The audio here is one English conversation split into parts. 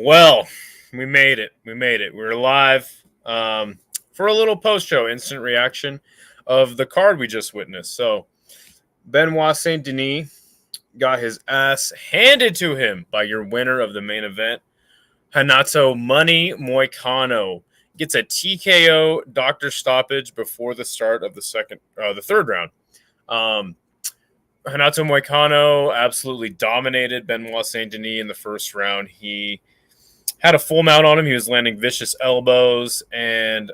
Well, we made it. We made it. We're live for a little post-show instant reaction of the card we just witnessed. So, Benoit Saint Denis got his ass handed to him by your winner of the main event, Renato Money Moicano. Gets a TKO doctor stoppage before the start of the third round. Renato Moicano absolutely dominated Benoit Saint Denis in the first round. He had a full mount on him. He was landing vicious elbows and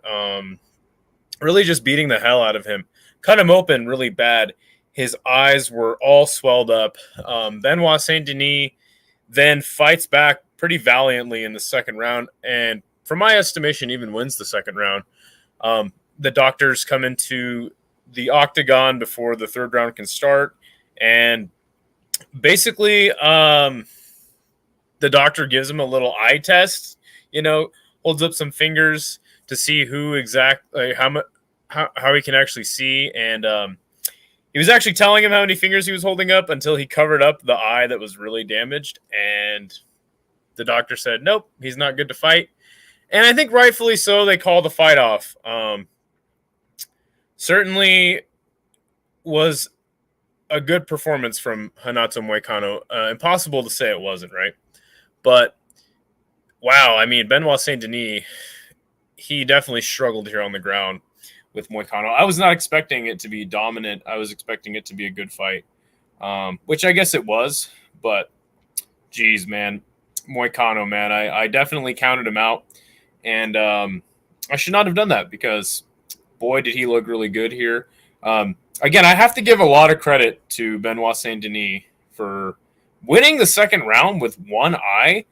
really just beating the hell out of him. Cut him open really bad. His eyes were all swelled up. Benoit Saint Denis then fights back pretty valiantly in the second round, and from my estimation, even wins the second round. The doctors come into the octagon before the third round can start, and basically the doctor gives him a little eye test, holds up some fingers to see how he can actually see. And he was actually telling him how many fingers he was holding up until he covered up the eye that was really damaged. And the doctor said, nope, he's not good to fight. And I think rightfully so, they call the fight off. Certainly was a good performance from Renato Moicano. Impossible to say it wasn't, right? But, wow, I mean, Benoit Saint Denis, he definitely struggled here on the ground with Moicano. I was not expecting it to be dominant. I was expecting it to be a good fight, which I guess it was. But, geez, man, Moicano, man, I definitely counted him out. And I should not have done that because, boy, did he look really good here. Again, I have to give a lot of credit to Benoit Saint Denis for winning the second round with one eye.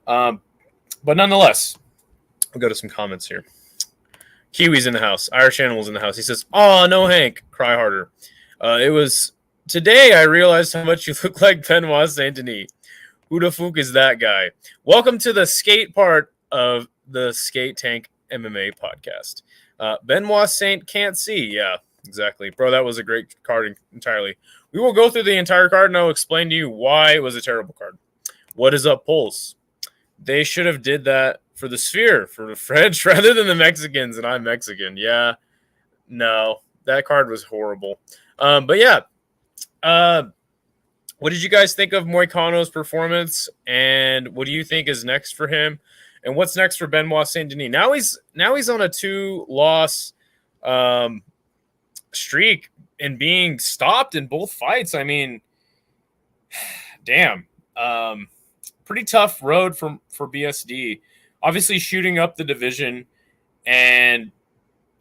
But nonetheless, I'll go to some comments here. Kiwi's in the house. Irish Animal's in the house. He says, "Oh, no, Hank. Cry harder. It was today I realized how much you look like Benoit Saint Denis. Who the fuck is that guy? Welcome to the skate part of the Skate Tank MMA podcast. Benoit Saint can't see. Yeah, exactly. Bro, that was a great card entirely. We will go through the entire card and I'll explain to you why it was a terrible card. What is up, Pulse? They should have did that for the Sphere, for the French, rather than the Mexicans, and I'm Mexican. Yeah, no, that card was horrible. But yeah, what did you guys think of Moicano's performance, and what do you think is next for him, and what's next for Benoit Saint Denis? Now he's on a 2-loss streak and being stopped in both fights. I mean, damn. Pretty tough road for BSD. Obviously shooting up the division and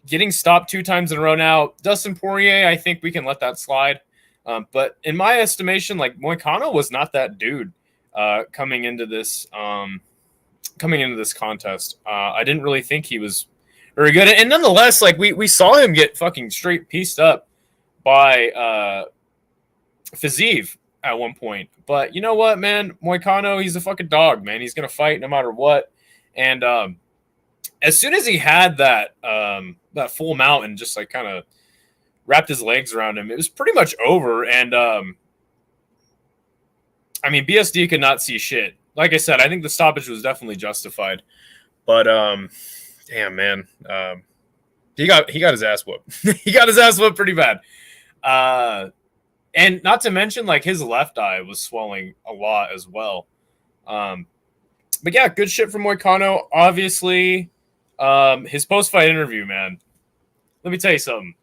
getting stopped 2 times in a row now. Dustin Poirier, I think we can let that slide. But in my estimation, like, Moicano was not that dude coming into this contest. I didn't really think he was very good. And nonetheless, like, we saw him get fucking straight pieced up by Fiziev at one point. But you know what, man? Moicano, he's a fucking dog, man. He's going to fight no matter what. And as soon as he had that full mount and just, like, kind of wrapped his legs around him, it was pretty much over. And, I mean, BSD could not see shit. Like I said, I think the stoppage was definitely justified. But, damn, man. He got his ass whooped. He got his ass whooped pretty bad. And not to mention, like, his left eye was swelling a lot as well. But yeah, good shit from Moicano. Obviously, his post-fight interview, man. Let me tell you something.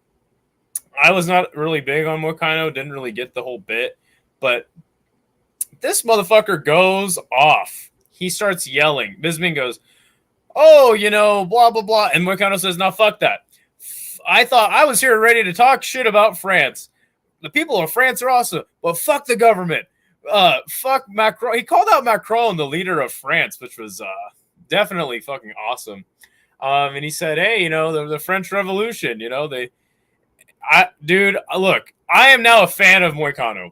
I was not really big on Moicano. Didn't really get the whole bit. But this motherfucker goes off. He starts yelling. Bisping goes, oh, blah, blah, blah. And Moicano says, no, fuck that. I thought I was here ready to talk shit about France. The people of France are awesome, but fuck the government. Fuck Macron. He called out Macron, the leader of France, which was definitely fucking awesome. And he said, hey, the French Revolution, look, I am now a fan of Moicano.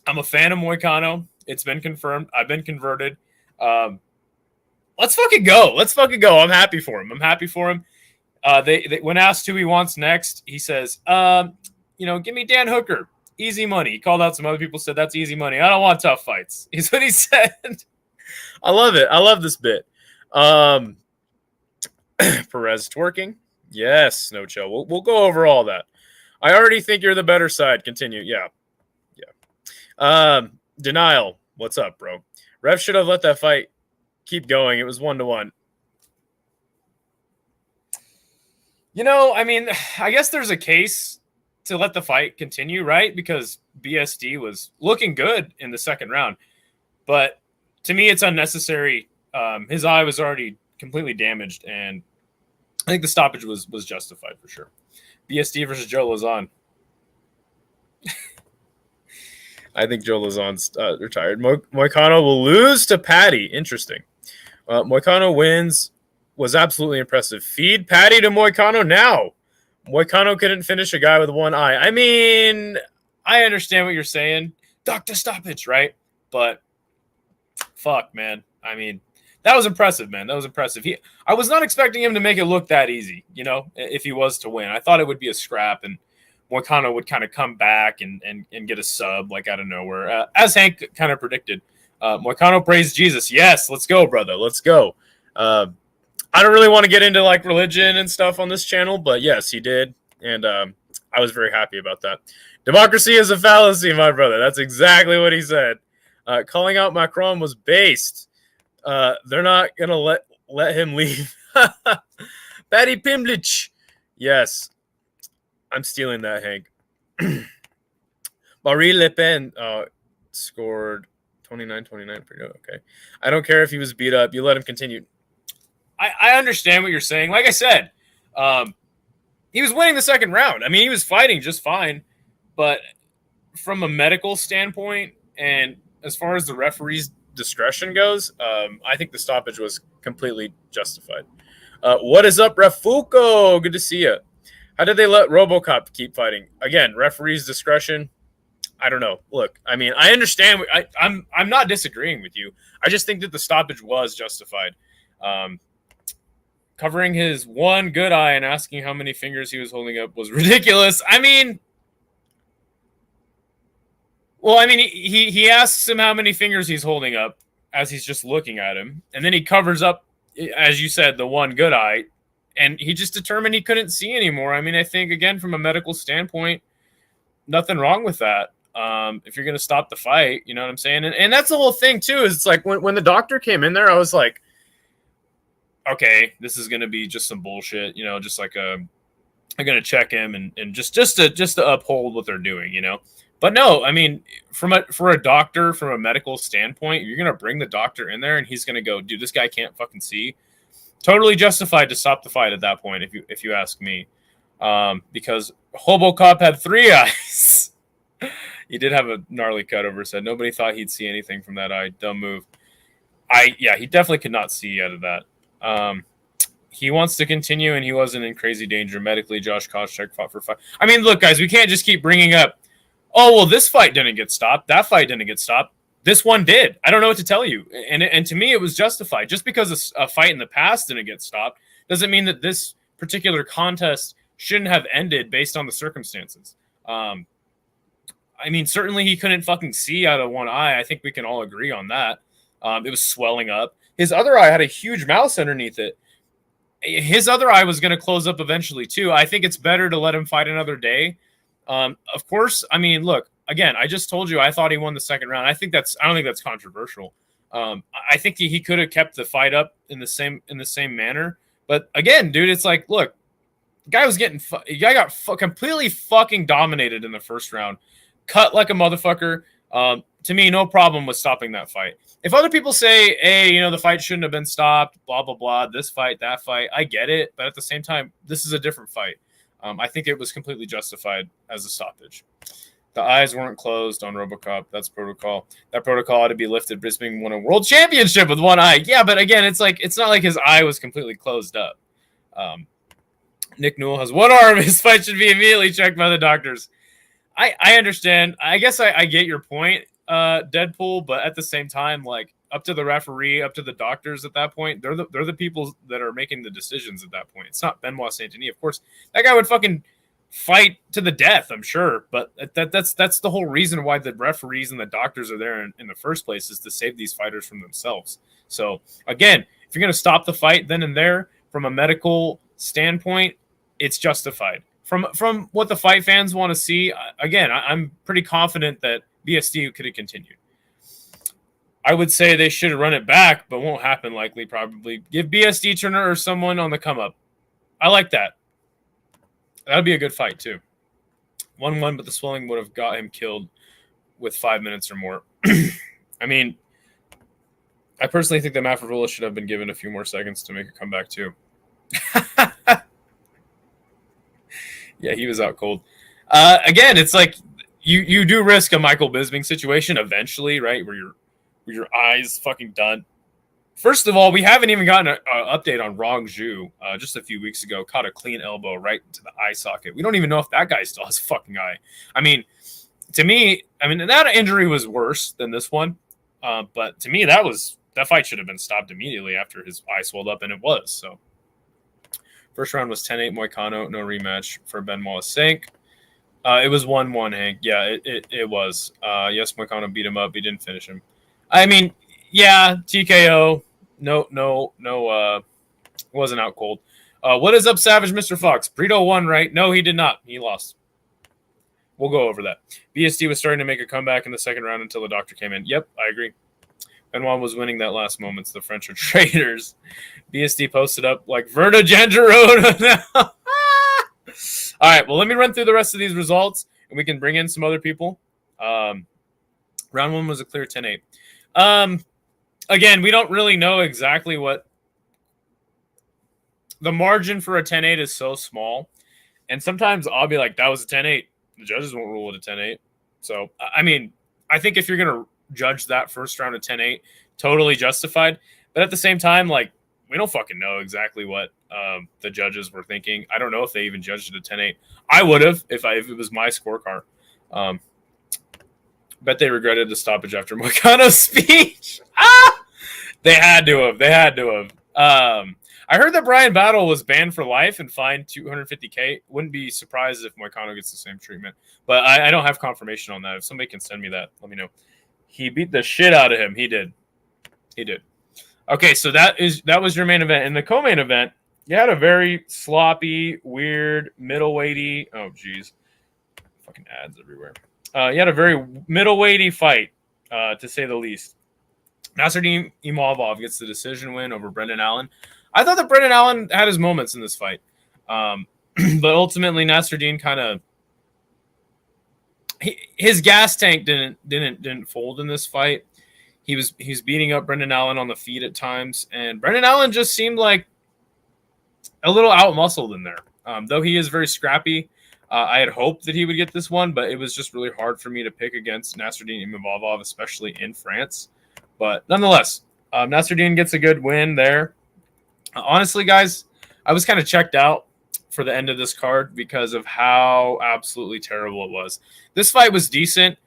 I'm a fan of Moicano. It's been confirmed. I've been converted. Let's fucking go. I'm happy for him. They when asked who he wants next, he says, give me Dan Hooker. Easy money. He called out some other people, said that's easy money. I don't want tough fights. Is what he said. I love it. I love this bit. Um, Perez twerking. Yes, no chill. We'll go over all that. I already think you're the better side. Continue. Yeah. Denial. What's up, bro? Ref should have let that fight keep going. It was 1-1. I mean, I guess there's a case to let the fight continue, right? Because BSD was looking good in the second round. But to me, it's unnecessary. His eye was already completely damaged, and I think the stoppage was justified for sure. BSD versus Joe Lazon. I think Joe Lazon's retired. Moicano will lose to Patty. Interesting. Moicano wins. Was absolutely impressive. Feed Patty to Moicano now. Moicano couldn't finish a guy with one eye. I mean, I understand what you're saying. Doctor stoppage, right? But fuck, man. I mean, that was impressive, man. That was impressive. I was not expecting him to make it look that easy, if he was to win. I thought it would be a scrap, and Moicano would kind of come back and get a sub, like, out of nowhere. As Hank kind of predicted. Moicano praised Jesus. Yes, let's go, brother. Let's go. I don't really want to get into, like, religion and stuff on this channel, but yes, he did. And I was very happy about that. Democracy is a fallacy, my brother. That's exactly what he said. Calling out Macron was based. They're not going to let him leave. Patty Pimlich. Yes. I'm stealing that, Hank. Marie Le Pen scored 29-29. Okay. I don't care if he was beat up. You let him continue. I understand what you're saying. Like I said, he was winning the second round. I mean, he was fighting just fine. But from a medical standpoint, and as far as the referee's discretion goes, I think the stoppage was completely justified. What is up, Refuco? Good to see you. How did they let RoboCop keep fighting? Again, referee's discretion. I don't know. Look, I mean, I understand. I'm not disagreeing with you. I just think that the stoppage was justified. Covering his one good eye and asking how many fingers he was holding up was ridiculous. I mean, he asks him how many fingers he's holding up as he's just looking at him, and then he covers up, as you said, the one good eye, and he just determined he couldn't see anymore. I mean, I think, again, from a medical standpoint, nothing wrong with that. If you're going to stop the fight, you know what I'm saying? And that's the whole thing, too, is it's like when the doctor came in there, I was like, okay, this is going to be just some bullshit, just like I'm going to check him and just to uphold what they're doing, But no, I mean, for a doctor, from a medical standpoint, you're going to bring the doctor in there and he's going to go, dude, this guy can't fucking see. Totally justified to stop the fight at that point, if you ask me. Because Hobocop had 3 eyes. He did have a gnarly cut over his head. Nobody thought he'd see anything from that eye. Dumb move. He definitely could not see out of that. He wants to continue, and he wasn't in crazy danger medically. Josh Koscheck fought for 5. I mean, look, guys, we can't just keep bringing up, oh, well, this fight didn't get stopped. That fight didn't get stopped. This one did. I don't know what to tell you. And to me, it was justified. Just because a fight in the past didn't get stopped doesn't mean that this particular contest shouldn't have ended based on the circumstances. I mean, certainly he couldn't fucking see out of one eye. I think we can all agree on that. It was swelling up. His other eye had a huge mouse underneath it. His other eye was going to close up eventually, too. I think it's better to let him fight another day. Of course, I mean, look, again, I just told you I thought he won the second round. I don't think that's controversial. I think he could have kept the fight up in the same manner. But again, dude, it's like, look, the guy got completely fucking dominated in the first round. Cut like a motherfucker. To me, no problem with stopping that fight. If other people say, hey, the fight shouldn't have been stopped, blah, blah, blah, this fight, that fight, I get it. But at the same time, this is a different fight. I think it was completely justified as a stoppage. The eyes weren't closed on RoboCop. That's protocol. That protocol ought to be lifted. Bisping won a world championship with one eye. Yeah, but again, it's not like his eye was completely closed up. Nick Newell has one arm. His fight should be immediately checked by the doctors. I understand. I guess I get your point, Deadpool, but at the same time, like, up to the referee, up to the doctors at that point, they're the people that are making the decisions at that point. It's not Benoit Saint Denis. Of course, that guy would fucking fight to the death, I'm sure. But that's the whole reason why the referees and the doctors are there in the first place, is to save these fighters from themselves. So again, if you're going to stop the fight then and there from a medical standpoint, it's justified. From what the fight fans want to see, again, I'm pretty confident that BSD could have continued. I would say they should run it back, but won't happen likely, probably. Give BSD Turner or someone on the come up. I like that. That would be a good fight, too. 1-1, but the swelling would have got him killed with 5 minutes or more. I mean, I personally think that Mafrovilla should have been given a few more seconds to make a comeback, too. Yeah, he was out cold. Again, it's like you do risk a Michael Bisping situation eventually, right, where your eyes fucking done. First of all, we haven't even gotten an update on Rong Zhu. Just a few weeks ago, caught a clean elbow right into the eye socket. We don't even know if that guy still has a fucking eye. I mean, to me, that injury was worse than this one. But to me, that fight should have been stopped immediately after his eye swelled up, and it was. So, first round was 10-8 Moicano, no rematch for Benoit Sank. It was 1-1, Hank. Yeah, it was. Yes, Moicano beat him up. He didn't finish him. I mean, yeah, TKO. No, wasn't out cold. What is up, Savage Mr. Fox? Brito won, right? No, he did not. He lost. We'll go over that. BSD was starting to make a comeback in the second round until the doctor came in. Yep, I agree. Benoit was winning that last moment. The French are traitors. BSD posted up like Verta Gengerota. All right, well, let me run through the rest of these results, and we can bring in some other people. Round one was a clear 10-8. Again, we don't really know exactly what the margin for a 10-8 is. So small, and sometimes I'll be like, that was a 10-8. The judges won't rule it a 10-8. So, I mean, I think if you're going to judge that first round of 10-8, totally justified. But at the same time, like, we don't fucking know exactly what the judges were thinking. I don't know if they even judged it a 10-8. I would have if it was my scorecard. Bet they regretted the stoppage after Moicano's speech. They had to have. I heard that Brian Battle was banned for life and fined $250K. Wouldn't be surprised if Moicano gets the same treatment. But I don't have confirmation on that. If somebody can send me that, let me know. He beat the shit out of him. He did. Okay, so that was your main event. In the co-main event, you had a very sloppy, weird, middleweighty. Oh, geez. Fucking ads everywhere. You had a very middleweighty fight, to say the least. Nasruddin Imavov gets the decision win over Brendan Allen. I thought that Brendan Allen had his moments in this fight, but ultimately Nasruddin kind of his gas tank didn't fold in this fight. He was beating up Brendan Allen on the feet at times, and Brendan Allen just seemed like a little out-muscled in there. Though he is very scrappy, I had hoped that he would get this one, but it was just really hard for me to pick against Nasruddin Imavov, especially in France. But nonetheless, Nasruddin gets a good win there. Honestly, guys, I was kind of checked out for the end of this card because of how absolutely terrible it was. This fight was decent,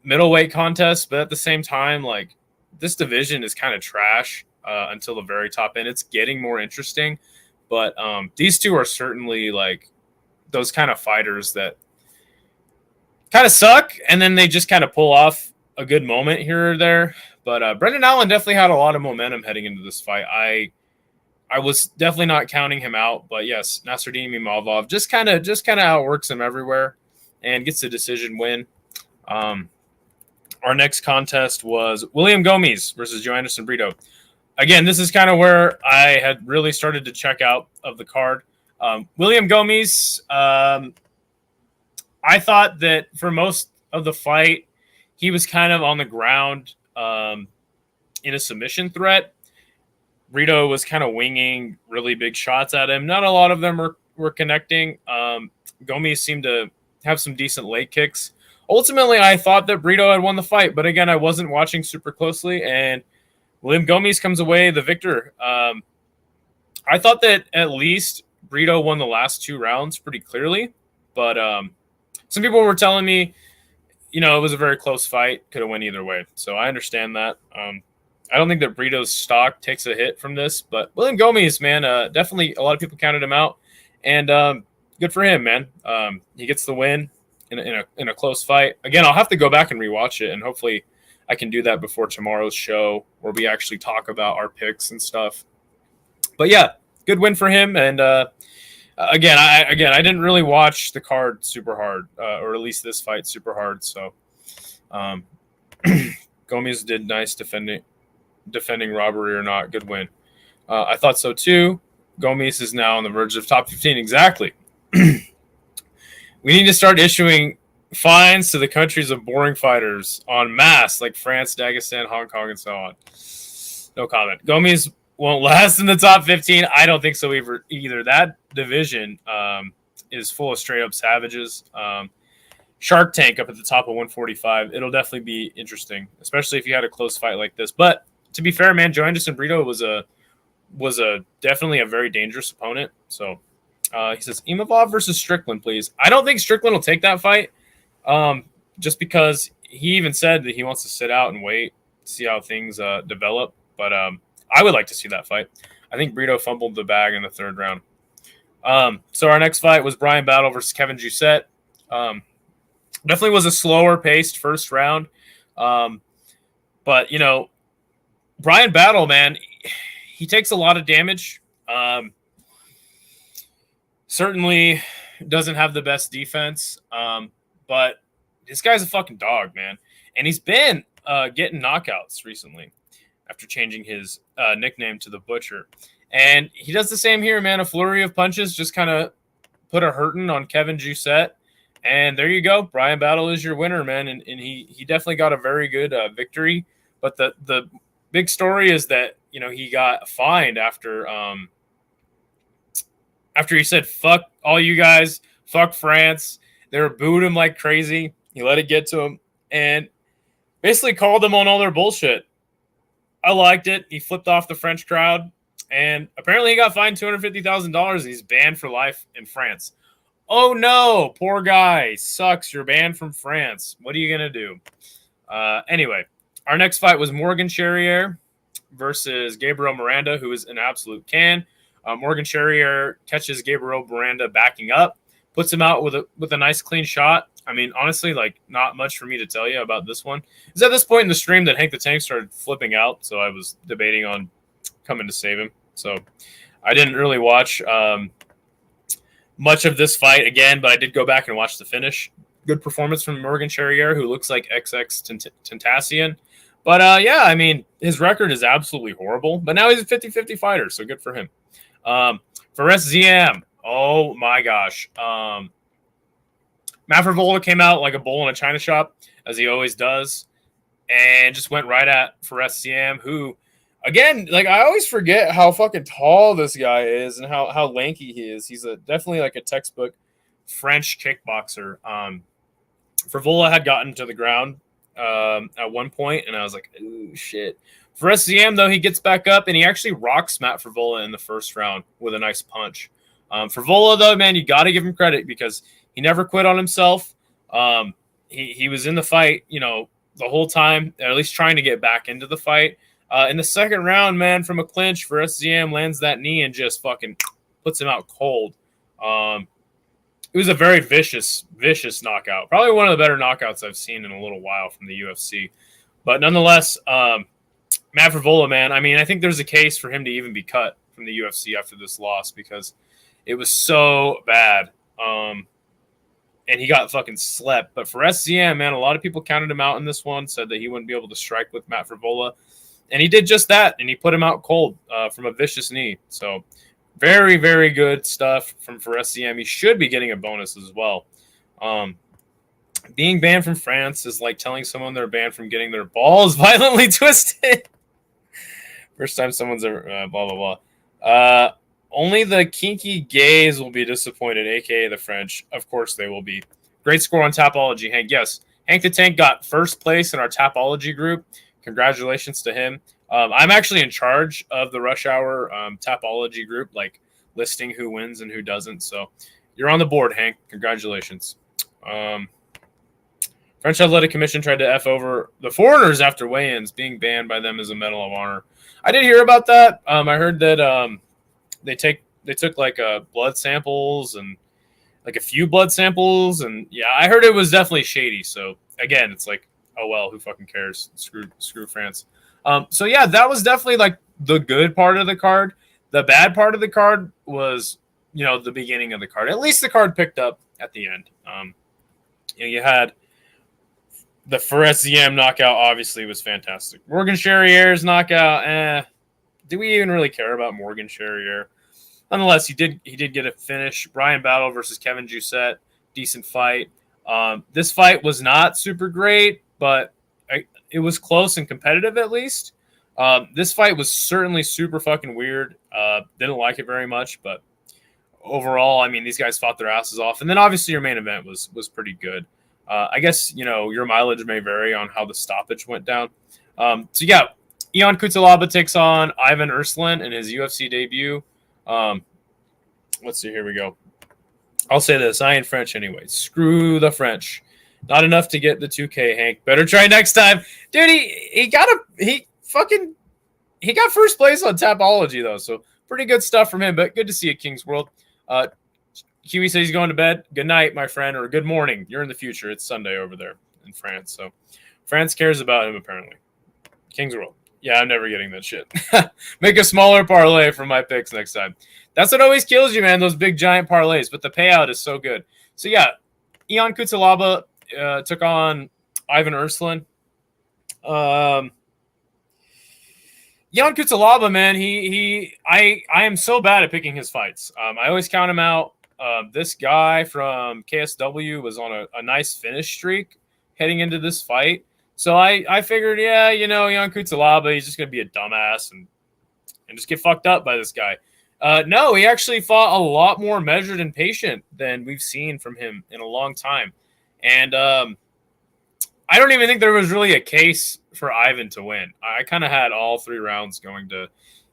middleweight contest, but at the same time, like, this division is kind of trash until the very top end. It's getting more interesting, but these two are certainly like those kind of fighters that kind of suck, and then they just kind of pull off a good moment here or there. But Brendan Allen definitely had a lot of momentum heading into this fight. I was definitely not counting him out, but yes, Nasruddin Imavov just kind of outworks him everywhere and gets a decision win. Our next contest was William Gomes versus Joe Anderson Brito. Again, this is kind of where I had really started to check out of the card. William Gomes, I thought that for most of the fight, he was kind of on the ground in a submission threat. Brito was kind of winging really big shots at him. Not a lot of them were connecting. Gomes seemed to have some decent leg kicks. Ultimately, I thought that Brito had won the fight, but again, I wasn't watching super closely, and William Gomes comes away the victor. I thought that at least Brito won the last two rounds pretty clearly, but some people were telling me, it was a very close fight, could have went either way. So I understand that. I don't think that Brito's stock takes a hit from this, but William Gomes, man, definitely a lot of people counted him out. And good for him, man. He gets the win in a close fight. Again, I'll have to go back and rewatch it, and hopefully I can do that before tomorrow's show where we actually talk about our picks and stuff. But yeah, good win for him. And again, I didn't really watch the card super hard, or at least this fight super hard. So Gomes did nice defending robbery or not. Good win. I thought so too. Gomes is now on the verge of top 15. Exactly. We need to start issuing fines to the countries of boring fighters en masse, like France, Dagestan, Hong Kong, and so on. No comment. Gomes won't last in the top 15. I don't think so either. That division is full of straight up savages. Shark Tank up at the top of 145. It'll definitely be interesting, especially if you had a close fight like this. But to be fair, man, Joe Anderson Brito was definitely a very dangerous opponent. So he says Imavov versus Strickland, please. I don't think Strickland will take that fight, just because he even said that he wants to sit out and wait, see how things develop. But I would like to see that fight. I think Brito fumbled the bag in the third round. So our next fight was Brian Battle versus Kevin Jousset. Definitely was a slower paced first round. But, you know, Brian Battle, man, he takes a lot of damage. Certainly doesn't have the best defense. But this guy's a fucking dog, man. And he's been getting knockouts recently after changing his nickname to the Butcher. And he does the same here, man. A flurry of punches just kind of put a hurting on Kevin Jousset. And there you go. Brian Battle is your winner, man. And he definitely got a very good victory. But the big story is that, you know, he got fined after he said, fuck all you guys, fuck France. They were booing him like crazy. He let it get to him and basically called them on all their bullshit. I liked it. He flipped off the French crowd, and apparently he got fined $250,000, and he's banned for life in France. Oh, no, poor guy. Sucks. You're banned from France. What are you going to do? Anyway, our next fight was Morgan Charrier versus Gabriel Miranda, who is an absolute can. Morgan Charrier catches Gabriel Miranda backing up, puts him out with a nice clean shot. I mean, honestly, like, not much for me to tell you about this one. It's at this point in the stream that Hank the Tank started flipping out, so I was debating on coming to save him. So I didn't really watch much of this fight again, but I did go back and watch the finish. Good performance from Morgan Charrier, who looks like XX Tentacion. But, yeah, I mean, his record is absolutely horrible, but now he's a 50-50 fighter, so good for him. For SZM, oh, my gosh. Matt Frevola came out like a bull in a china shop, as he always does, and just went right at for SCM, who, again, like, I always forget how fucking tall this guy is and how lanky he is. He's definitely like a textbook French kickboxer. Frevola had gotten to the ground at one point, and I was like, ooh, shit. For SCM, though, he gets back up, and he actually rocks Matt Frevola in the first round with a nice punch. Frevola, though, man, you got to give him credit because he never quit on himself. He was in the fight, you know, the whole time, or at least trying to get back into the fight. In the second round, man, from a clinch for SZM, lands that knee and just fucking puts him out cold. It was a very vicious knockout. Probably one of the better knockouts I've seen in a little while from the UFC. But nonetheless, Matt Frevola, man, I mean, I think there's a case for him to even be cut from the UFC after this loss because it was so bad. And he got fucking slept. But for SCM, man, a lot of people counted him out in this one, said that he wouldn't be able to strike with Matt Frevola. And he did just that, and he put him out cold from a vicious knee. So very, very good stuff for SCM. He should be getting a bonus as well. Being banned from France is like telling someone they're banned from getting their balls violently twisted. First time someone's ever blah, blah, blah. Only the kinky gays will be disappointed, a.k.a. the French. Of course they will be. Great score on Tapology, Hank. Yes, Hank the Tank got first place in our Tapology group. Congratulations to him. I'm actually in charge of the Rush Hour Tapology group, like listing who wins and who doesn't. So you're on the board, Hank. Congratulations. French Athletic Commission tried to F over the foreigners after weigh-ins. Being banned by them is a Medal of Honor. I did hear about that. I heard that they took like blood samples and like a few blood samples, and yeah, I heard it was definitely shady. So again, it's like, oh well, who fucking cares? Screw France. So yeah, that was definitely like the good part of the card. The bad part of the card was, the beginning of the card. At least the card picked up at the end. You had the Ferez knockout. Obviously, was fantastic. Morgan Charrier's knockout. Do we even really care about Morgan Charrier? Nonetheless, he did get a finish. Brian Battle versus Kevin Jousset, decent fight. This fight was not super great, but it was close and competitive at least. This fight was certainly super fucking weird. Didn't like it very much, but overall, I mean, these guys fought their asses off. And then obviously your main event was pretty good. I guess, your mileage may vary on how the stoppage went down. So yeah, Ion Cutelaba takes on Ivan Erslan in his UFC debut. Let's see. Here we go. I'll say this. I ain't French anyway. Screw the French. Not enough to get the 2K, Hank. Better try next time. Dude, he got first place on Tapology, though. So pretty good stuff from him, but good to see at King's World. Kiwi says he's going to bed. Good night, my friend, or good morning. You're in the future. It's Sunday over there in France. So France cares about him, apparently. King's World. Yeah, I'm never getting that shit. Make a smaller parlay for my picks next time. That's what always kills you, man, those big giant parlays. But the payout is so good. So, yeah, Ion Cutelaba took on Ivan Erslan. Ion Cutelaba, man, I am so bad at picking his fights. I always count him out. This guy from KSW was on a nice finish streak heading into this fight. So I figured, yeah, Ion Cutelaba, he's just going to be a dumbass and just get fucked up by this guy. No, he actually fought a lot more measured and patient than we've seen from him in a long time. And I don't even think there was really a case for Ivan to win. I kind of had all 3 rounds going to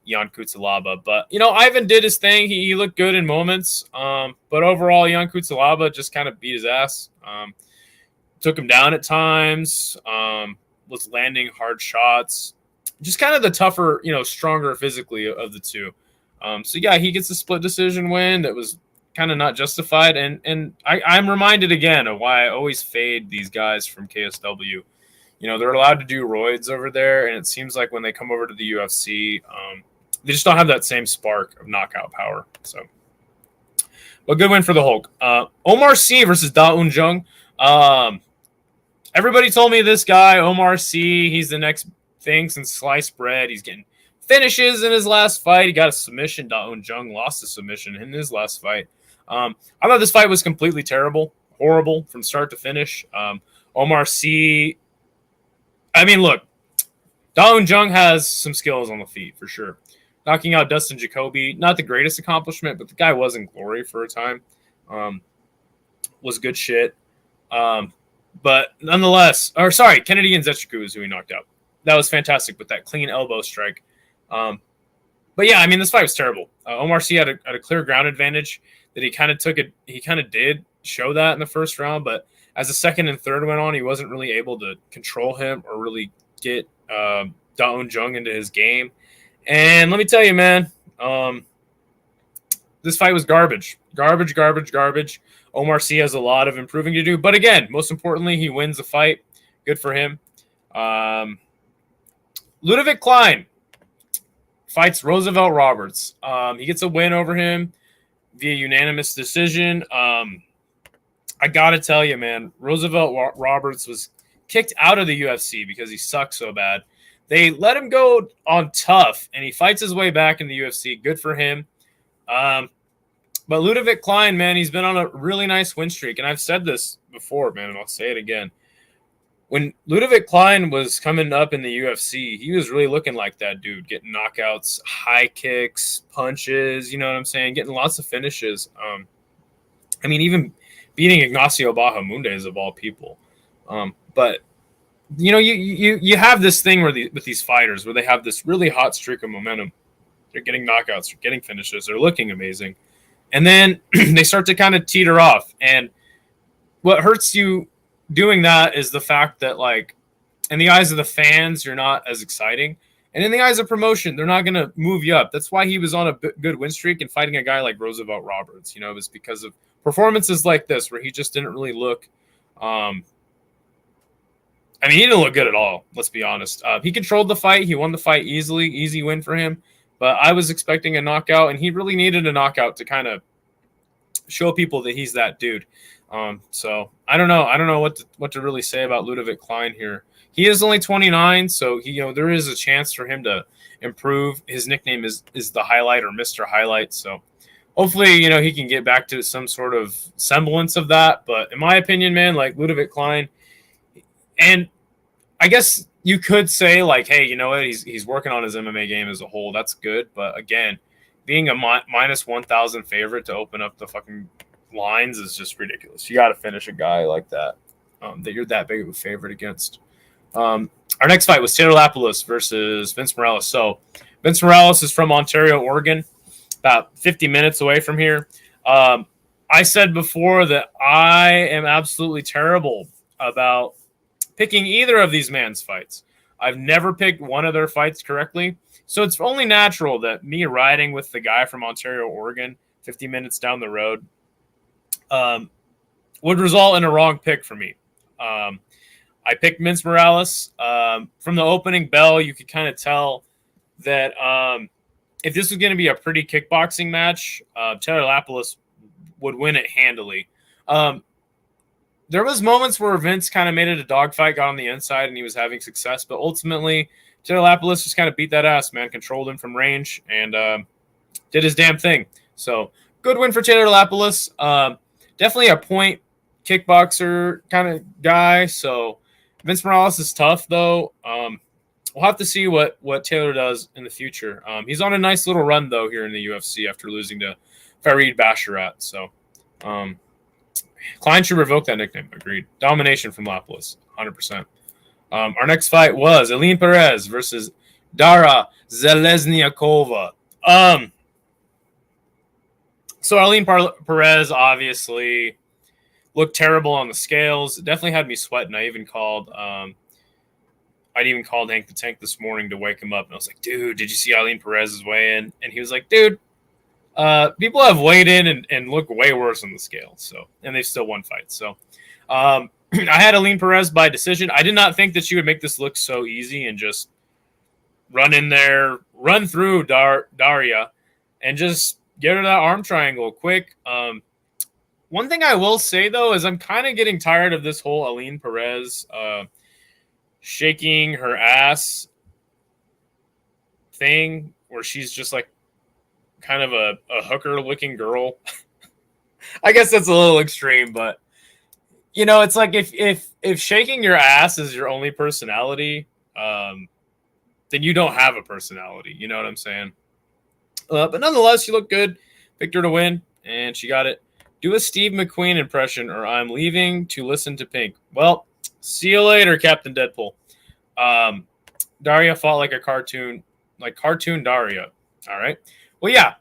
Ion Cutelaba. But, Ivan did his thing. He looked good in moments. But overall, Ion Cutelaba just kind of beat his ass. Took him down at times, was landing hard shots. Just kind of the tougher, stronger physically of the two. So, yeah, he gets a split decision win that was kind of not justified. And I'm reminded again of why I always fade these guys from KSW. They're allowed to do roids over there, and it seems like when they come over to the UFC, they just don't have that same spark of knockout power. So, but good win for the Hulk. Omar Sy versus Da Un Jung. Everybody told me this guy, Omar Sy, he's the next thing since sliced bread. He's getting finishes in his last fight. He got a submission. Da Un Jung lost a submission in his last fight. I thought this fight was completely terrible, horrible from start to finish. Omar Sy, I mean, look, Da Un Jung has some skills on the feet for sure. Knocking out Dustin Jacoby, not the greatest accomplishment, but the guy was in glory for a time. Was good shit. But nonetheless, Kennedy Nzechukwu is who he knocked out. That was fantastic with that clean elbow strike. But yeah, I mean, this fight was terrible. Omar Sy had a clear ground advantage that he kind of took it. He kind of did show that in the first round, but as the second and third went on, he wasn't really able to control him or really get Da Un Jung into his game. And let me tell you, man, this fight was garbage. Garbage. Omar Sy has a lot of improving to do. But again, most importantly, he wins the fight. Good for him. Ludovic Klein fights Roosevelt Roberts. He gets a win over him via unanimous decision. I got to tell you, man, Roosevelt Roberts was kicked out of the UFC because he sucked so bad. They let him go on tough, and he fights his way back in the UFC. Good for him. But Ludovic Klein, man, he's been on a really nice win streak. And I've said this before, man, and I'll say it again. When Ludovic Klein was coming up in the UFC, he was really looking like that dude, getting knockouts, high kicks, punches, you know what I'm saying? Getting lots of finishes. I mean, even beating Ignacio Bahamundes of all people. But, you have this thing with these fighters where they have this really hot streak of momentum. They're getting knockouts, they're getting finishes, they're looking amazing. And then they start to kind of teeter off. And what hurts you doing that is the fact that, like, in the eyes of the fans, you're not as exciting. And in the eyes of promotion, they're not going to move you up. That's why he was on a good win streak and fighting a guy like Roosevelt Roberts. It was because of performances like this where he just didn't really look. I mean, he didn't look good at all. Let's be honest. He controlled the fight. He won the fight easily. Easy win for him. But I was expecting a knockout, and he really needed a knockout to kind of show people that he's that dude. So I don't know. I don't know what to really say about Ludovic Klein here. He is only 29, so there is a chance for him to improve. His nickname is the Highlight or Mr. Highlight. So hopefully, he can get back to some sort of semblance of that. But in my opinion, man, like Ludovic Klein, and I guess you could say like, hey, you know what? He's working on his MMA game as a whole. That's good. But again, being a minus 1,000 favorite to open up the fucking lines is just ridiculous. You got to finish a guy like that, that you're that big of a favorite against. Our next fight was Taylor Lapilus versus Vince Morales. So Vince Morales is from Ontario, Oregon, about 50 minutes away from here. I said before that I am absolutely terrible about picking either of these man's fights. I've never picked one of their fights correctly. So it's only natural that me riding with the guy from Ontario, Oregon, 50 minutes down the road, would result in a wrong pick for me. I picked Vince Morales. From the opening bell, you could kind of tell that if this was going to be a pretty kickboxing match, Taylor Lapilus would win it handily. There was moments where Vince kind of made it a dogfight, got on the inside, and he was having success. But ultimately, Taylor Lapilus just kind of beat that ass, man. Controlled him from range and did his damn thing. So good win for Taylor Lapilus. Definitely a point kickboxer kind of guy. So Vince Morales is tough, though. We'll have to see what Taylor does in the future. He's on a nice little run, though, here in the UFC after losing to Farid Basharat. So Klein should revoke that nickname. Agreed. Domination from Lapilus, 100%. Our next fight was Aline Perez versus Dara Zelezniakova. So Aline Perez obviously looked terrible on the scales. It definitely had me sweating. I even called Hank the Tank this morning to wake him up. And I was like, dude, did you see Aline Perez's weigh-in? And he was like, dude, people have weighed in and look way worse on the scale. So, and they've still won fights. So, I had Aline Perez by decision. I did not think that she would make this look so easy and just run in there, run through Daria, and just get her that arm triangle quick. One thing I will say, though, is I'm kind of getting tired of this whole Aline Perez shaking her ass thing where she's just like kind of a hooker-looking girl. I guess that's a little extreme, but it's like if shaking your ass is your only personality, then you don't have a personality. You know what I'm saying? But nonetheless, she looked good. Picked her to win, and she got it. Do a Steve McQueen impression, or I'm leaving to listen to Pink. Well, see you later, Captain Deadpool. Daria fought like a cartoon, Daria. All right. Well, yeah,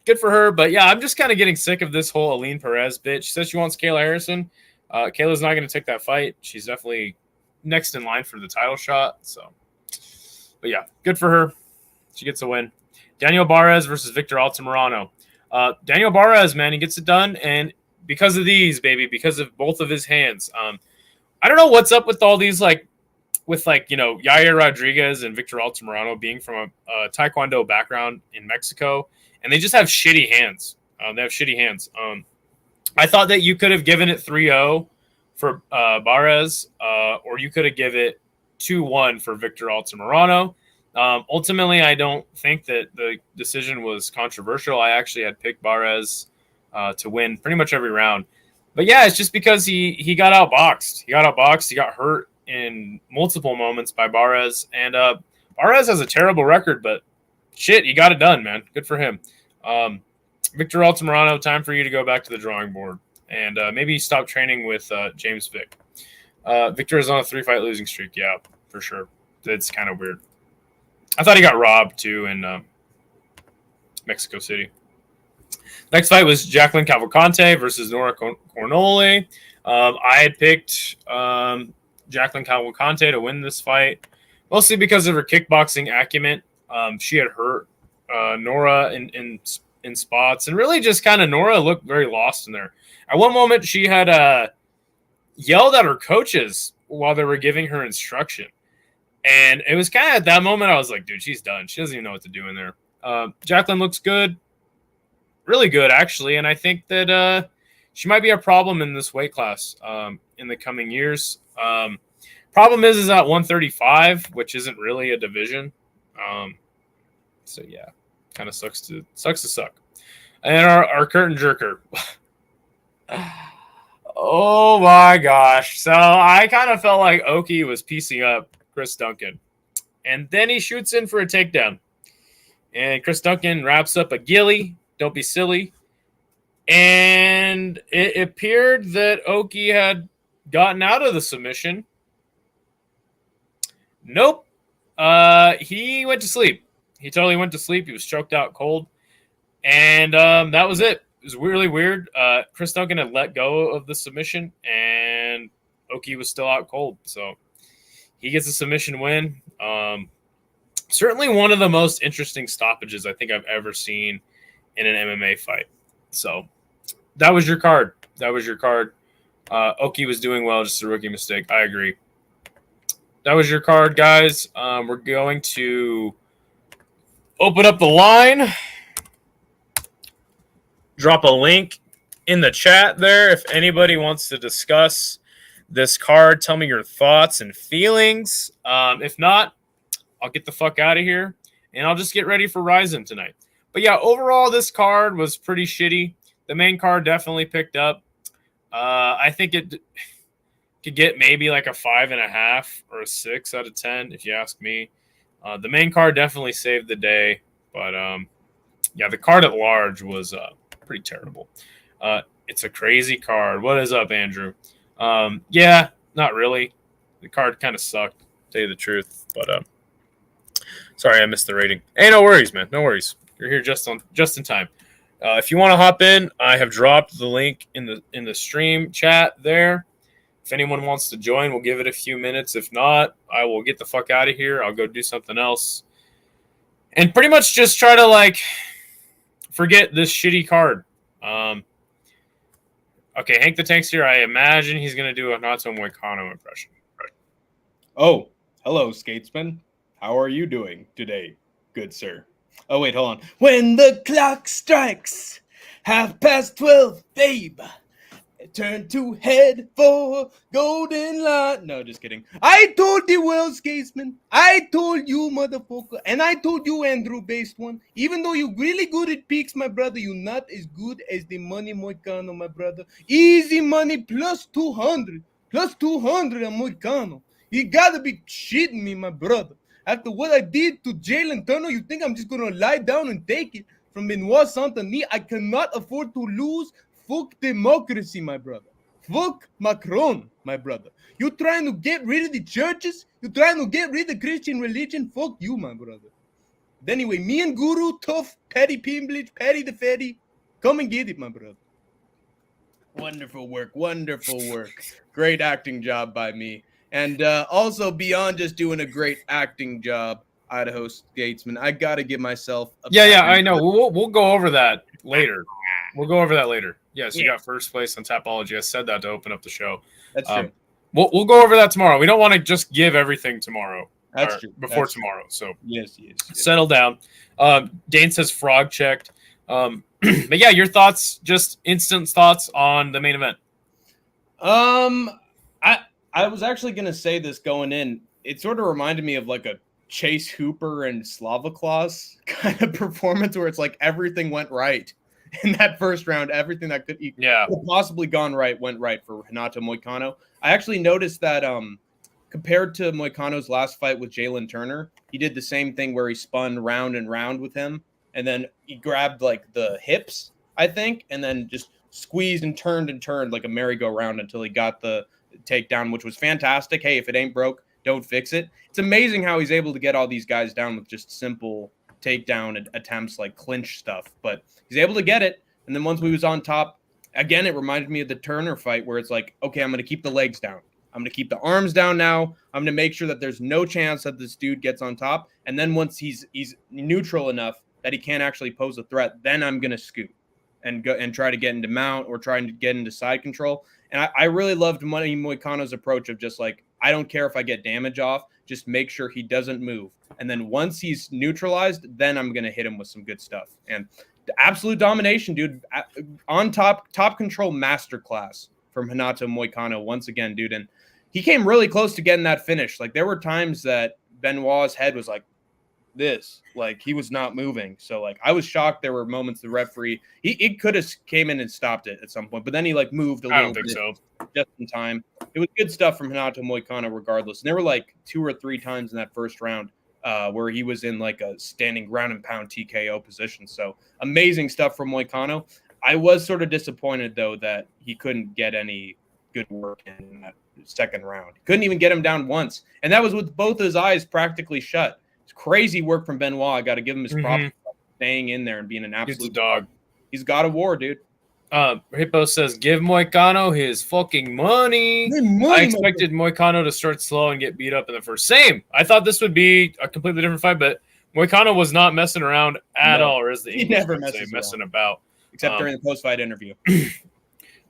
good for her. But, yeah, I'm just kind of getting sick of this whole Aline Perez bitch. She says she wants Kayla Harrison. Kayla's not going to take that fight. She's definitely next in line for the title shot. So, but, yeah, good for her. She gets a win. Daniel Barres versus Victor Altamirano. Daniel Barres, man, he gets it done. And because of these, baby, because of both of his hands, I don't know what's up with all these, Yair Rodriguez and Victor Altamirano being from a Taekwondo background in Mexico, and they just have shitty hands. They have shitty hands. I thought that you could have given it 3-0 for Barres, or you could have given it 2-1 for Victor Altamirano. Ultimately, I don't think that the decision was controversial. I actually had picked Barres to win pretty much every round. But, yeah, it's just because he got outboxed. He got hurt in multiple moments by Barres. And Barres has a terrible record, but shit, he got it done, man. Good for him. Victor Altamirano, time for you to go back to the drawing board and maybe stop training with James Vick. Victor is on a 3-fight losing streak. Yeah, for sure. It's kind of weird. I thought he got robbed, too, in Mexico City. Next fight was Jacqueline Cavalcante versus Nora Cornole. I had picked Jacqueline Cavalcante to win this fight, mostly because of her kickboxing acumen. She had hurt Nora in spots, and really just kind of Nora looked very lost in there. At one moment, she had yelled at her coaches while they were giving her instruction. And it was kind of at that moment I was like, dude, she's done. She doesn't even know what to do in there. Jacqueline looks good. Really good, actually. And I think that she might be a problem in this weight class in the coming years. Problem is at 135, which isn't really a division. So, yeah, kind of sucks to suck. And our curtain jerker. Oh, my gosh. So I kind of felt like Oki was piecing up Chris Duncan. And then he shoots in for a takedown. And Chris Duncan wraps up a ghillie. Don't be silly. And it appeared that Oki had gotten out of the submission. Nope. He went to sleep. He totally went to sleep. He was choked out cold. And that was it. It was really weird. Chris Duncan had let go of the submission, and Oki was still out cold. So he gets a submission win. Certainly one of the most interesting stoppages I think I've ever seen in an MMA fight. So that was your card. Oki was doing well, just a rookie mistake. I agree. That was your card, guys. We're going to open up the line. Drop a link in the chat there if anybody wants to discuss this card. Tell me your thoughts and feelings. If not, I'll get the fuck out of here, and I'll just get ready for Ryzen tonight. But yeah, overall, this card was pretty shitty. The main card definitely picked up. I think it could get maybe like a 5.5 or a 6 out of 10, if you ask me. The main card definitely saved the day, but yeah, the card at large was pretty terrible. It's a crazy card. What is up, Andrew? Yeah, not really. The card kind of sucked, to tell you the truth, but sorry I missed the rating. Hey, no worries, man. No worries. You're here just in time. If you want to hop in, I have dropped the link in the stream chat there. If anyone wants to join, we'll give it a few minutes. If not, I will get the fuck out of here. I'll go do something else. And pretty much just try to, forget this shitty card. Okay, Hank the Tank's here. I imagine he's going to do a Renato Moicano impression. Oh, hello, Skatesman. How are you doing today, good sir? Oh, wait, hold on. When the clock strikes 12:30, babe, turn to head for golden line. No, just kidding. I told the world, Skatesman. I told you, motherfucker. And I told you, Andrew Based One. Even though you're really good at peaks, my brother, you're not as good as the money Moicano, my brother. Easy money plus 200. Plus 200 on Moicano. You gotta be shitting me, my brother. After what I did to Jalen Turner, you think I'm just gonna lie down and take it from Benoit Saint-Denis? I cannot afford to lose. Fuck democracy, my brother. Fuck Macron, my brother. You trying to get rid of the churches? You trying to get rid of Christian religion? Fuck you, my brother. But anyway, me and Guru, Tough, Patty Pimblage, Patty the Fatty, come and get it, my brother. Wonderful work. Great acting job by me. And also, beyond just doing a great acting job, Idaho Statesman, I got to give myself a Yeah, I know. We'll go over that later. Yes, you got first place on Tapology. I said that to open up the show. That's true. We'll go over that tomorrow. We don't want to just give everything tomorrow. That's true. Before tomorrow. So yes. Settle down. Dane says frog checked. But yeah, your thoughts, just instant thoughts on the main event. I was actually going to say this going in. It sort of reminded me of like a Chase Hooper and Slava Claus kind of performance where it's like everything went right in that first round. Everything that could have possibly gone right went right for Renato Moicano. I actually noticed that compared to Moicano's last fight with Jalen Turner, he did the same thing where he spun round and round with him. And then he grabbed like the hips, I think, and then just squeezed and turned like a merry-go-round until he got the takedown, which was fantastic. Hey, if it ain't broke, don't fix it. It's amazing how he's able to get all these guys down with just simple takedown attempts like clinch stuff, but he's able to get it. And then once we was on top, again, it reminded me of the Turner fight where it's like, okay, I'm going to keep the legs down. I'm going to keep the arms down now. I'm going to make sure that there's no chance that this dude gets on top. And then once he's neutral enough that he can't actually pose a threat, then I'm going to scoot. and go and try to get into mount or trying to get into side control. And I really loved Moicano's approach of just like, I don't care if I get damage off, just make sure he doesn't move. And then once he's neutralized, then I'm going to hit him with some good stuff. And the absolute domination, dude, on top control masterclass from Renato Moicano once again, dude. And he came really close to getting that finish. Like there were times that Benoit's head was like this, like he was not moving. So like I was shocked. There were moments the referee he could have came in and stopped it at some point, but then he like moved a little bit just in time. It was good stuff from Renato Moicano regardless. And there were like 2 or 3 times in that first round where he was in like a standing ground and pound TKO position. So amazing stuff from Moicano. I was sort of disappointed though that he couldn't get any good work in that second round. Couldn't even get him down once, and that was with both his eyes practically shut. It's crazy work from Benoit. I got to give him his props for staying in there and being an absolute dog. He's God of War, dude. Hippo says, give Moicano his fucking money. I expected Moicano to start slow and get beat up in the first. Same. I thought this would be a completely different fight, but Moicano was not messing around at all, or as the English never would say, messing about. Except during the post-fight interview.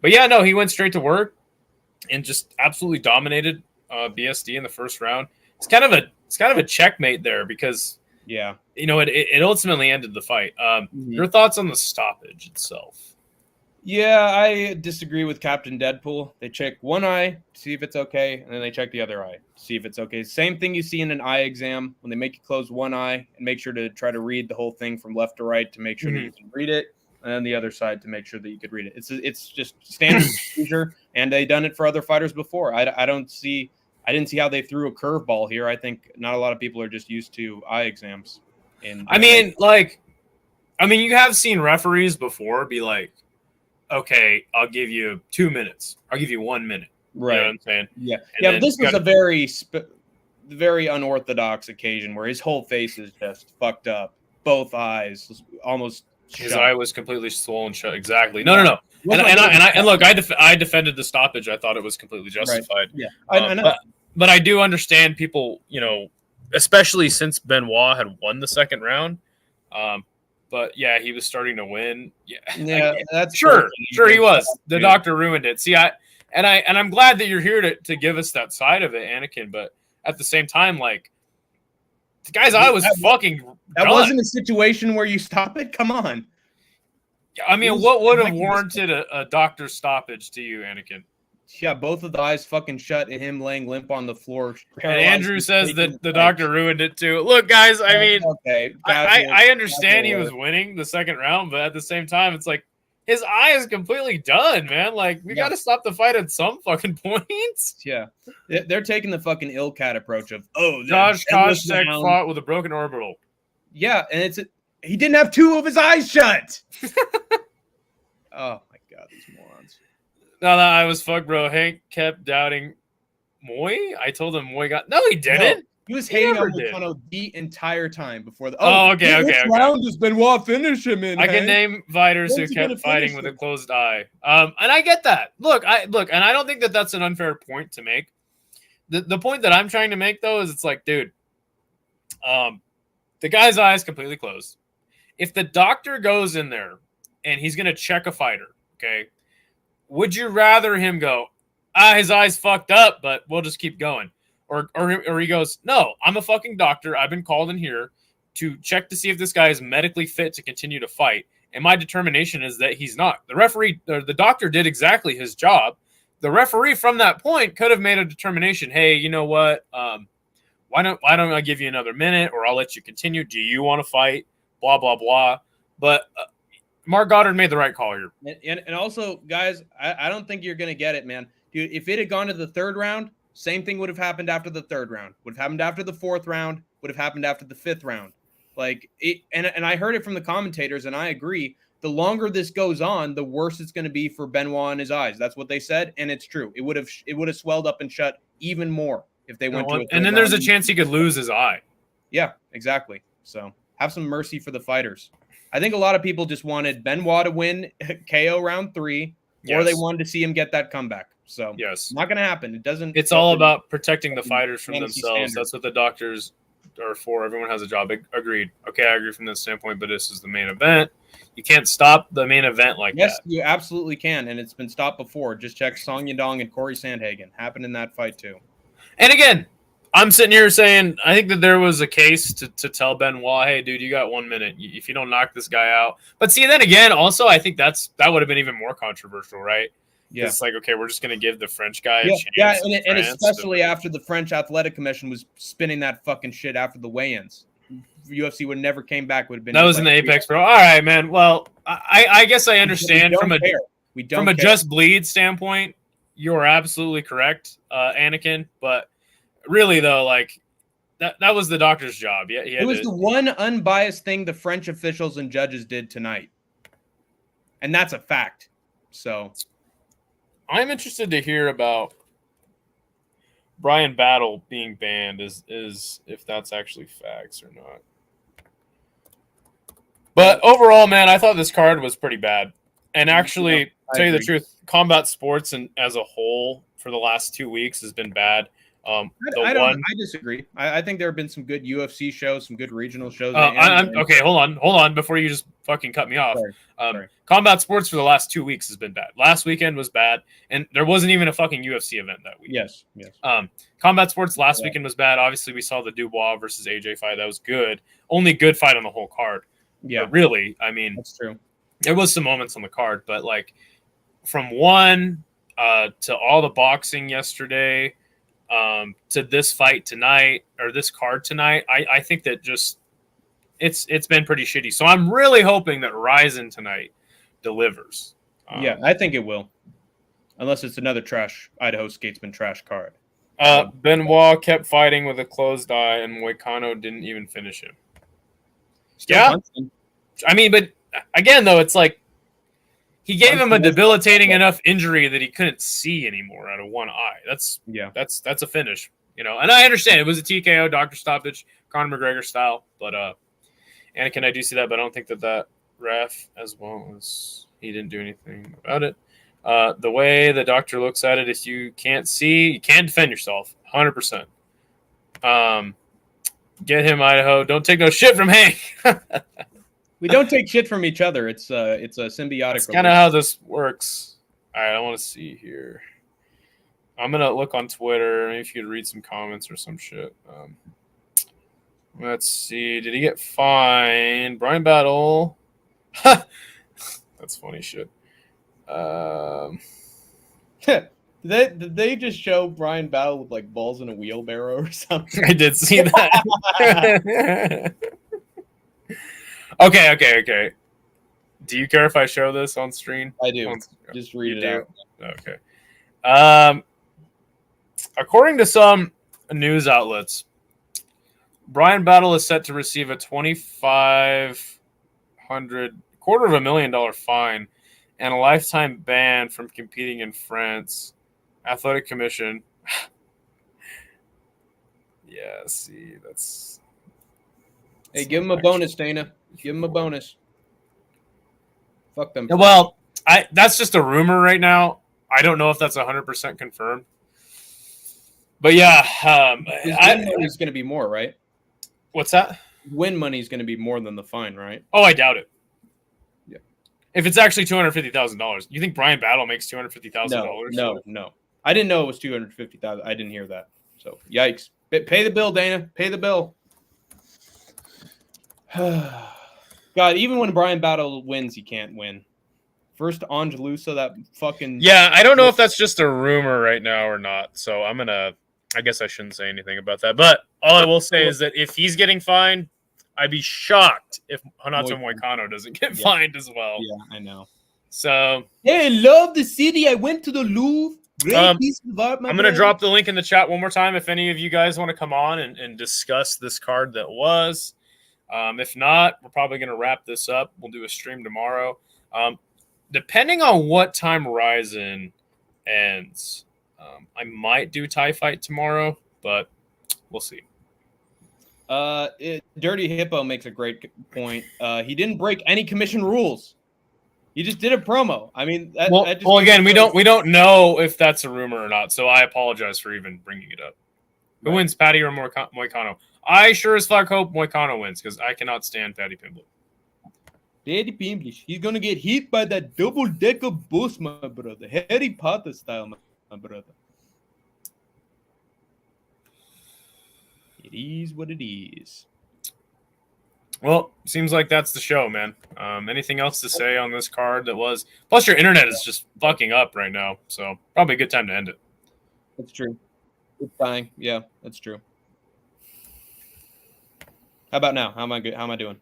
But yeah, no, he went straight to work and just absolutely dominated BSD in the first round. It's kind of a checkmate there because it ultimately ended the fight. Your thoughts on the stoppage itself? Yeah, I disagree with Captain Deadpool. They check one eye to see if it's okay, and then they check the other eye to see if it's okay. Same thing you see in an eye exam when they make you close one eye and make sure to try to read the whole thing from left to right to make sure that you can read it, and then the other side to make sure that you could read it. It's just standard procedure, and they've done it for other fighters before. I didn't see how they threw a curveball here. I think not a lot of people are just used to eye exams. You have seen referees before be like, okay, I'll give you 2 minutes. I'll give you 1 minute. Right. You know what I'm saying? Yeah. But this was a very unorthodox occasion where his whole face is just fucked up. Both eyes almost his shut. Eye was completely swollen shut. Exactly. No. And look, I defended the stoppage. I thought it was completely justified. Right. Yeah. I know. But I do understand people, especially since Benoit had won the second round. But yeah, he was starting to win. Yeah, that's sure he was. The doctor ruined it. See, I'm glad that you're here to give us that side of it, Anakin. But at the same time, like the guy's eye was fucking. That done. Wasn't a situation where you stop it. Come on. I mean, what would have warranted a doctor's stoppage to you, Anakin? Yeah, both of the eyes fucking shut and him laying limp on the floor. And Andrew says that the doctor ruined it too. Look, guys, I mean, okay, I understand he was winning the second round, but at the same time, it's like his eye is completely done, man. Like, we got to stop the fight at some fucking points. Yeah. They're taking the fucking ill cat approach of, Josh Koscheck fought with a broken orbital. Yeah, and he didn't have 2 of his eyes shut. Oh, my God, these morons. No, I was fucked, bro. Hank kept doubting Moy. I told him Moy got. No, he didn't. No, he was hating on Moicano the entire time before the. Okay. Round has Benoit finish him in. I can name fighters who kept fighting with a closed eye. And I get that. Look, and I don't think that that's an unfair point to make. The point that I'm trying to make though is it's like, dude, the guy's eye is completely closed. If the doctor goes in there and he's gonna check a fighter, okay. Would you rather him go, his eye's fucked up, but we'll just keep going? Or he goes, no, I'm a fucking doctor. I've been called in here to check to see if this guy is medically fit to continue to fight. And my determination is that he's not. The referee, or the doctor did exactly his job. The referee from that point could have made a determination. Hey, you know what? Why don't I give you another minute or I'll let you continue? Do you want to fight? Blah, blah, blah. But Mark Goddard made the right call here. And also, guys, I don't think you're going to get it, man. Dude, if it had gone to the third round, same thing would have happened after the third round. Would have happened after the fourth round. Would have happened after the fifth round. Like it, and I heard it from the commentators, and I agree. The longer this goes on, the worse it's going to be for Benoit and his eyes. That's what they said, and it's true. It would have swelled up and shut even more if they went to it. And then there's a chance he could lose his eye. Yeah, exactly. So have some mercy for the fighters. I think a lot of people just wanted Benoit to win KO round 3, or they wanted to see him get that comeback. So not going to happen. It doesn't. It's all about protecting the fighters from themselves. Standard. That's what the doctors are for. Everyone has a job. Agreed. Okay, I agree from this standpoint, but this is the main event. You can't stop the main event like Yes, that. you absolutely can, and it's been stopped before. Just check Song Yadong and Corey Sandhagen. Happened in that fight too. And again, I'm sitting here saying I think that there was a case to tell Benoit, hey, dude, you got 1 minute. If you don't knock this guy out. But see, then again, also, I think that would have been even more controversial, right? Yeah. It's like, okay, we're just going to give the French guy a Yeah, chance. and especially after the French Athletic Commission was spinning that fucking shit after the weigh-ins. UFC would never came back. Would have been that was in the Apex, bro. All right, man. Well, I guess I understand from a just bleed standpoint. You're absolutely correct, Anakin. But really, though, like that was the doctor's job. Yeah, it was the one unbiased thing the French officials and judges did tonight, and that's a fact. So, I'm interested to hear about Brian Battle being banned. Is if that's actually facts or not. But overall, man, I thought this card was pretty bad. And actually, to tell you the truth, combat sports and as a whole for the last 2 weeks has been bad. I disagree. I think there have been some good UFC shows, some good regional shows. Okay, hold on before you just fucking cut me off. Sorry. Combat sports for the last 2 weeks has been bad. Last weekend was bad, and there wasn't even a fucking UFC event that week. Yes. Combat sports last weekend was bad. Obviously, we saw the Dubois versus AJ fight. That was good. Only good fight on the whole card. Yeah, but really, I mean, that's true. There was some moments on the card, but like from one to all the boxing yesterday. To this fight tonight or this card tonight, I think that just it's been pretty shitty. So I'm really hoping that Ryzen tonight delivers. Yeah, I think it will, unless it's another trash Idaho Skatesman trash card. Benoit kept fighting with a closed eye, and Moicano didn't even finish him. I mean, but again, though, it's like he gave him a debilitating enough injury that he couldn't see anymore out of one eye. That's a finish, you know. And I understand it was a TKO, doctor stoppage, Conor McGregor style. But Anakin, I do see that, but I don't think that ref as well as he didn't do anything about it. The way the doctor looks at it, if you can't see, you can't defend yourself, 100%. Get him, Idaho. Don't take no shit from Hank. We don't take shit from each other. It's a symbiotic. That's kind of how this works. All right, I want to see here. I'm gonna look on Twitter. Maybe if you could read some comments or some shit. Let's see. Did he get fined? Brian Battle. That's funny shit. Did they just show Brian Battle with like balls in a wheelbarrow or something? I did see that. Okay. Do you care if I show this on screen? I do. Just read it out. Okay. According to some news outlets, Brian Battle is set to receive a $2,500 fine and a lifetime ban from competing in France. Athletic Commission. Yeah, see, that's. Hey, give him a bonus, Dana. Give him a bonus. Fuck them. Well, that's just a rumor right now. I don't know if that's 100% confirmed. But yeah, win money is going to be more, right? What's that? Win money is going to be more than the fine, right? Oh, I doubt it. Yeah. If it's actually $250,000, you think Brian Battle makes $250,000? No. I didn't know it was $250,000. I didn't hear that. So yikes! Pay the bill, Dana. Pay the bill. God, even when Brian Battle wins, he can't win. First Angelusa, that fucking... Yeah, I don't know if that's just a rumor right now or not. So I guess I shouldn't say anything about that. But all I will say is that if he's getting fined, I'd be shocked if Renato Moicano doesn't get fined as well. Yeah, I know. So... Hey, I love the city. I went to the Louvre. Great piece of art, I'm going to drop the link in the chat one more time if any of you guys want to come on and discuss this card that was. If not, we're probably going to wrap this up. We'll do a stream tomorrow. Depending on what time Ryzen ends, I might do TIE Fight tomorrow, but we'll see. Dirty Hippo makes a great point. He didn't break any commission rules. He just did a promo. I mean, again, we don't know if that's a rumor or not, so I apologize for even bringing it up. Who wins, Patty or Moicano? I sure as fuck hope Moicano wins because I cannot stand Patty Pimblett. Daddy Pimblish. He's gonna get hit by that double-decker bus, my brother. Harry Potter style, my brother. It is what it is. Well, seems like that's the show, man. Anything else to say on this card that was? Plus, your internet is just fucking up right now, so probably a good time to end it. That's true. It's dying. Yeah, that's true. How about now? How am I good? How am I doing?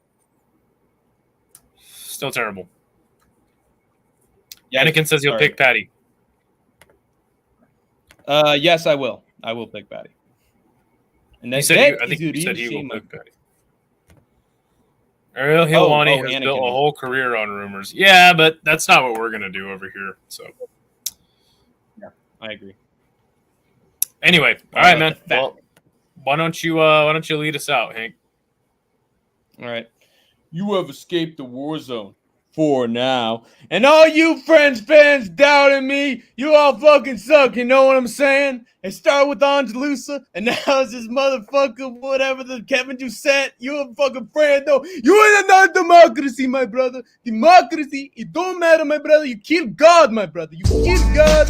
Still terrible. Yeah, Anakin says he'll pick Patty. Yes, I will. I will pick Patty. And I think you said he will pick Patty. Ariel Helwani has built a whole career on rumors. Yeah, but that's not what we're gonna do over here. So, yeah, I agree. Anyway, all right, man. Well, why don't you lead us out, Hank? All right. You have escaped the war zone for now. And all you French fans doubting me, you all fucking suck, you know what I'm saying? It started with Angelusa, and now it's this motherfucker, whatever the Kevin Doucette. You a fucking friend, though. You are not democracy, my brother. Democracy, it don't matter, my brother. You kill God, my brother. You kill God.